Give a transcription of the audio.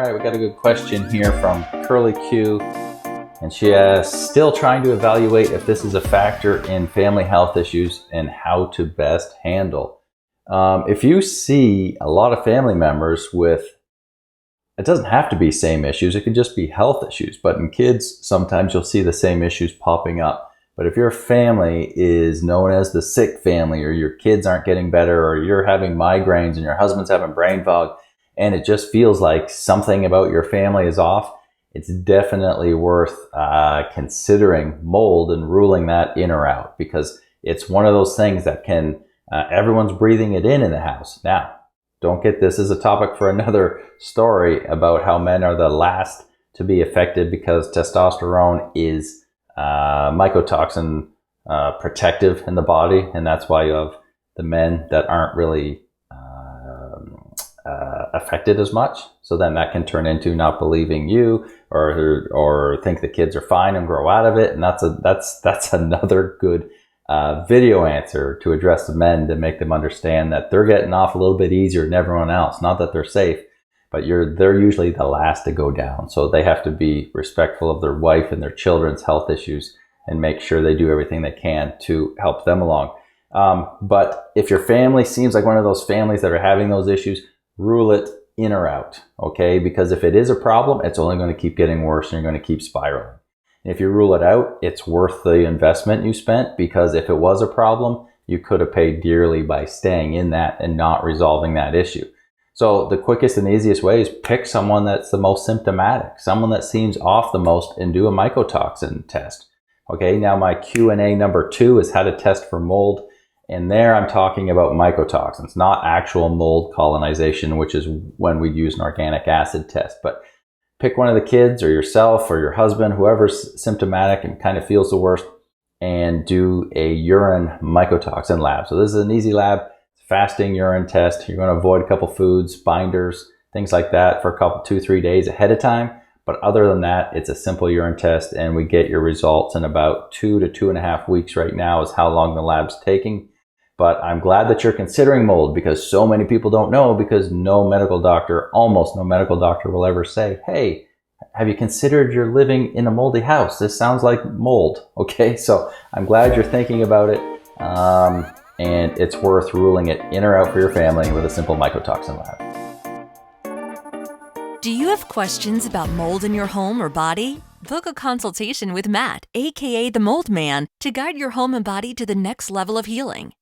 right, we got a good question here from Curly Q. And she asks, still trying to evaluate if this is a factor in family health issues and how to best handle. If you see a lot of family members with, it doesn't have to be same issues, it could just be health issues. But in kids, sometimes you'll see the same issues popping up. But if your family is known as the sick family, or your kids aren't getting better, or you're having migraines and your husband's having brain fog, and it just feels like something about your family is off, it's definitely worth considering mold and ruling that in or out, because it's one of those things that can, everyone's breathing it in the house. Now, don't get this as a topic for another story about how men are the last to be affected because testosterone is mycotoxin protective in the body, and that's why you have the men that aren't really affected as much. So then that can turn into not believing you, or think the kids are fine and grow out of it. And that's another good video answer to address the men, to make them understand that they're getting off a little bit easier than everyone else. Not that they're safe, but they're usually the last to go down. So they have to be respectful of their wife and their children's health issues and make sure they do everything they can to help them along. But if your family seems like one of those families that are having those issues, rule it in or out, okay? Because if it is a problem, it's only going to keep getting worse and you're going to keep spiraling. And if you rule it out, it's worth the investment you spent, because if it was a problem, you could have paid dearly by staying in that and not resolving that issue. So the quickest and easiest way is pick someone that's the most symptomatic, someone that seems off the most, and do a mycotoxin test. Okay, now my Q&A number 2 is how to test for mold. And there I'm talking about mycotoxins, not actual mold colonization, which is when we'd use an organic acid test. But pick one of the kids or yourself or your husband, whoever's symptomatic and kind of feels the worst, and do a urine mycotoxin lab. So this is an easy lab, fasting urine test. You're going to avoid a couple foods, binders, things like that for a couple, 2-3 days ahead of time. But other than that, it's a simple urine test, and we get your results in about 2 to 2.5 weeks right now is how long the lab's taking. But I'm glad that you're considering mold, because so many people don't know, because almost no medical doctor will ever say, hey, have you considered you're living in a moldy house? This sounds like mold. Okay, so I'm glad you're thinking about it. And it's worth ruling it in or out for your family with a simple mycotoxin lab. Do you have questions about mold in your home or body? Book a consultation with Matt, aka the Mold Man, to guide your home and body to the next level of healing.